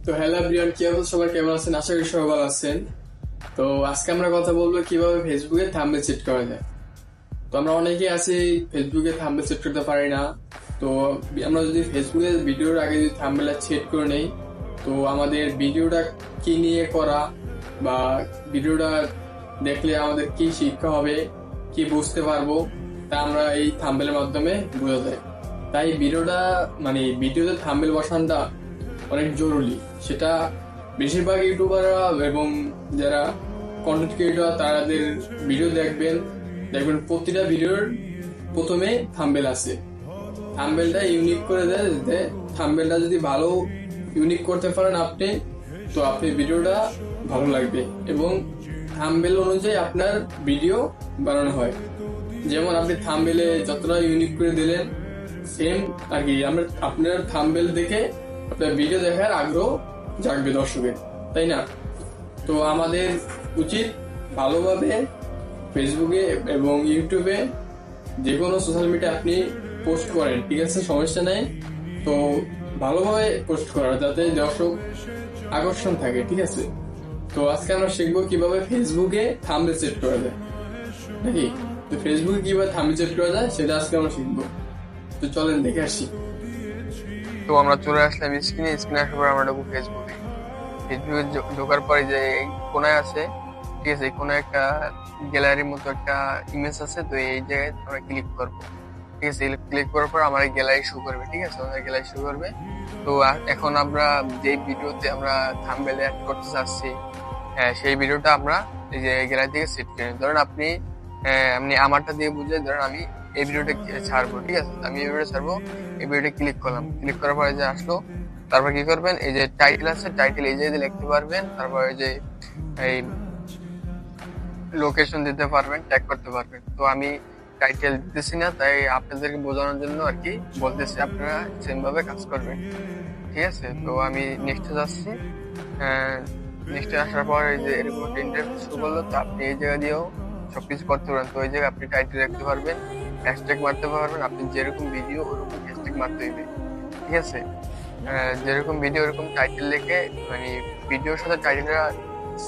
তো hello everyone, কি অবস্থা? সবাই কেমন আছেন? আশা করি সবাই ভালো আছেন। তো আজকে আমরা কথা বলবো কিভাবে ফেসবুকে থাম্বনেল সেট করা যায়। তো আমরা অনেকেই আছি ফেসবুকে থাম্বনেল সেট করতে পারি না। তো আমরা যদি ফেসবুকে ভিডিওর আগে যদি থাম্বনেল সেট করে নেই, তো আমাদের ভিডিওটা কি নিয়ে করা বা ভিডিওটা দেখলে আমাদের কি শিক্ষা হবে, কি বুঝতে পারবো, তা আমরা এই থাম্বনেলের মাধ্যমে বোঝা যায়। তাই ভিডিওটা ভিডিওতে থাম্বনেল বসানোটা অনেক জরুরি। সেটা বেশিরভাগ ইউটিউবাররা এবং যারা কন্টেন্ট ক্রিয়েটর তাদের ভিডিও দেখবেন দেখবেন প্রতিটা ভিডিওর প্রথমে থাম্বনেল আছে। থাম্বনেলটা ইউনিক করে দেয়, যে থাম্বনেলটা যদি ভালো ইউনিক করতে পারেন আপনি, তো আপনি ভিডিওটা ভালো লাগবে এবং থাম্বনেল অনুযায়ী আপনার ভিডিও বানানো হয়। যেমন আপনি থাম্বনেলে যতটা ইউনিক করে দিলেন, সেম আর কি আমরা আপনার থাম্বনেল দেখে আপনার ভিডিও দেখার আগ্রহ জাগবে দর্শকের, তাই না? তো আমাদের উচিত ভালোভাবে ফেসবুকে এবং ইউটিউবে যে কোনো সোশ্যাল মিডিয়া আপনি পোস্ট করেন, ঠিক আছে, সমস্যা নেই। তো ভালোভাবে পোস্ট করা যাতে দর্শক আকর্ষণ থাকে, ঠিক আছে। তো আজকে আমরা শিখবো কিভাবে ফেসবুকে থাম্বনেল সেট করা যায়, নাকি? তো ফেসবুকে কিভাবে থাম্বনেল সেট করা যায় সেটা আজকে আমরা শিখবো। তো চলেন দেখে আসি। তো আমরা চলে আসলাম স্ক্রিনে আসার পর আমরা ঢুকবো ফেসবুকে। ঢোকার পরে যে এই কোনায় আছে, ঠিক আছে, এই কোনায় একটা গ্যালারির মতো একটা ইমেজ আছে। তো এই জায়গায় আমরা ক্লিক করবো, ঠিক আছে। ক্লিক করার পর আমার গ্যালারি শো করবে, ঠিক আছে, আমাদের গ্যালারি শো করবে। তো এখন আমরা যে ভিডিওতে আমরা থাম্বনেল অ্যাড করতে চাচ্ছি, হ্যাঁ, সেই ভিডিওটা আমরা এই যে গ্যালারি থেকে সেট করি। ধরেন আপনি আপনি আমারটা দিয়ে বুঝে, ধরেন আমি এই ভিডিওটা ছাড়বো, ঠিক আছে, আমি এই ভিডিওটা ছাড়বো। এই ভিডিওটা ক্লিক করলাম, ক্লিক করার পরে যে আসলো, তারপর কি করবেন, এই যে টাইটেল আছে, টাইটেল এই জায়গায় লিখতে পারবেন। তারপর এই যে এই লোকেশন দিতে পারবেন, ট্যাগ করতে পারবেন। তো আমি টাইটেল দিতেছি না, তাই আপনাদেরকে বোঝানোর জন্য আর কি বলতেছি, আপনারা সেম ভাবে কাজ করবেন, ঠিক আছে। তো আমি নেক্সটে যাচ্ছি। নেক্সটে আসার পর এই যে এরকম একটা ইন্টারফেস শুরু করলো। তো আপনি এই জায়গা দিয়েও সবকিছু করতে পারেন। তো এই জায়গায় আপনি টাইটেল রাখতে পারবেন, হ্যাশট্যাগ মারতে পারবেন। আপনি যেরকম ভিডিও ওরকম হ্যাশট্যাগ মারতে হইবে, ঠিক আছে। যেরকম ভিডিও ওরকম টাইটেল লিখে, মানে ভিডিওর সাথে টাইটেলটা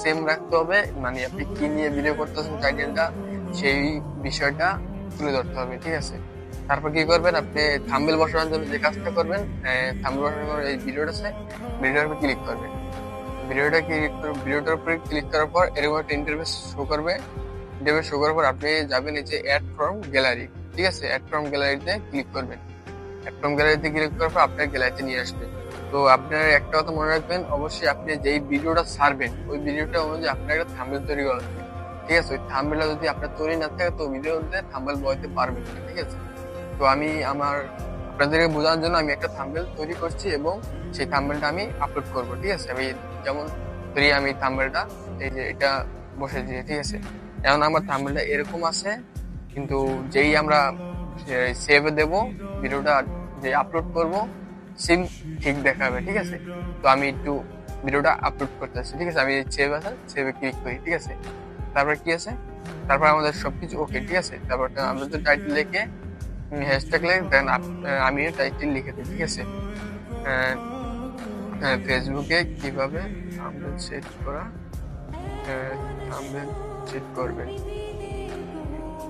সেম রাখতে হবে। মানে আপনি কি নিয়ে ভিডিও করতেছেন, টাইটেলটা সেই বিষয়টা তুলে ধরতে হবে, ঠিক আছে। তারপর কি করবেন, আপনি থাম্বনেল বসানোর জন্য যে কাজটা করবেন, থাম্বনেল বসানোর এই ভিডিওটা আছে, ভিডিওর উপর ক্লিক করবেন। ভিডিওটার উপরে ক্লিক করার পর এরকম একটা ইন্টারফেস শো করবে। ইন্টারফেস শো করার পর আপনি যাবেন এই যে অ্যাড ফ্রম গ্যালারি, ঠিক আছে। অ্যাড ফ্রম গ্যালারিতে ক্লিক করবেন। অ্যাড ফ্রম গ্যালারিতে ক্লিক করার পর আপনার গ্যালারিতে নিয়ে আসবে। তো আপনার একটা কথা মনে রাখবেন, অবশ্যই আপনি যেই ভিডিওটা ছাড়বেন ওই ভিডিওটা অনুযায়ী আপনার একটা থাম্বনেল তৈরি করা লাগবে, ঠিক আছে। ওই থাম্বনেলটা যদি আপনার তৈরি না থাকে, তো ভিডিওতে থাম্বনেল বসাতে পারবেন না, ঠিক আছে। তো আমি আপনাদেরকে বোঝানোর জন্য আমি একটা থাম্বনেল তৈরি করছি এবং সেই থাম্বনেলটা আমি আপলোড করব, ঠিক আছে। আমি যেমন ধরি, আমি থাম্বনেলটা এই যে এটা বসে দিই, ঠিক আছে। এখন আমার থাম্বনেলটা এরকম আছে, কিন্তু যেই আমরা সেভে দেব ভিডিওটা, যে আপলোড করব, সিম ঠিক দেখাবে, ঠিক আছে। তো আমি একটু ভিডিওটা আপলোড করতেছি, ঠিক আছে। আমি সেভ আছে, সেভে ক্লিক করি, ঠিক আছে। তারপর কি আছে, তারপর আমাদের সবকিছু ওকে, ঠিক আছে। তারপর আমরা তো টাইটেল লিখে হ্যাশট্যাগ লিখে দেন, আমি টাইটেল লিখে দিই, ঠিক আছে। ফেসবুকে কিভাবে থাম্বনেল সেট করা, থাম্বনেল সেট করবেন,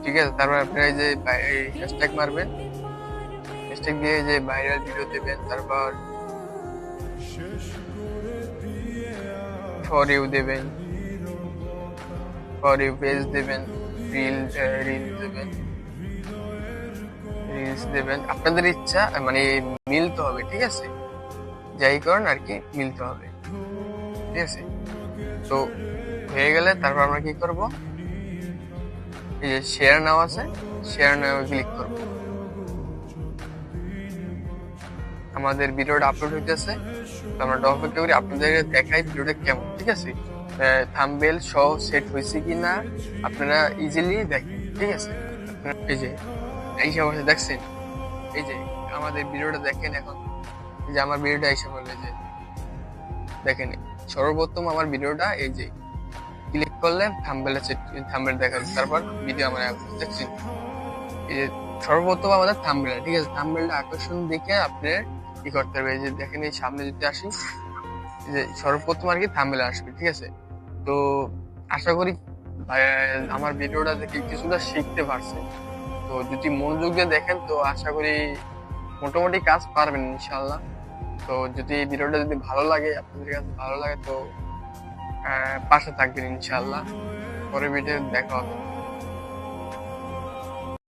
ঠিক আছে। তারপর আপনারা এই যে হ্যাশট্যাগ মারবেন, হ্যাশট্যাগ দিয়ে যে ভাইরাল ভিডিও দেবেন। তারপর ফর ইউ দেবেন, ফর ইউ পেজ দেবেন, রিলস দেবেন। আপনাদের ইচ্ছা, মানে মিলতে হবে, ঠিক আছে। যাই করেন আর কি মিলতে হবে, ঠিক আছে। তো হয়ে গেলে তারপর আমরা কি করব, এই যে শেয়ার নাও আছে, শেয়ার নাও ক্লিক করব। আমাদের ভিডিওটা আপলোড হইতেছে, তো আমরা অপেক্ষা করি, আপনাদের দেখাই ভিডিওটা কেমন, ঠিক আছে। থাম্বনেল সহ সেট হয়েছে কিনা আপনারা ইজিলি দেখেন, ঠিক আছে। এই যে এই সমস্যা দেখছেন, এই যে আমাদের ভিডিওটা দেখেন। এখন এই যে আমার ভিডিওটা এসে বলে যে দেখেন, সর্বপ্রথম আমার ভিডিওটা এই যে ক্লিক করলে থাম্বনেল দেখাবে, তারপর ভিডিও আমার দেখছেন। এই যে সর্বপ্রথম আমাদের থাম্বনেল, ঠিক আছে। থাম্বনেলটা আকর্ষণ দেখে আপনার কি করতে হবে, এই যে দেখেন, এই সামনে যদি আসি, যে সর্বপ্রথম আর কি থাম্বনেল আসবে, ঠিক আছে? তো আশা করি আমার ভিডিওটা দেখে কিছুটা শিখতে পারছেন। তো যদি মনোযোগ দিয়ে দেখেন তো আশা করি মোটামুটি কাজ পারবেন ইনশাল্লাহ। তো যদি এই ভিডিওটা যদি ভালো লাগে, আপনাদের কাছে ভালো লাগে, তো পাশে থাকবেন ইনশাল্লাহ। পরের ভিডিও দেখা হবে।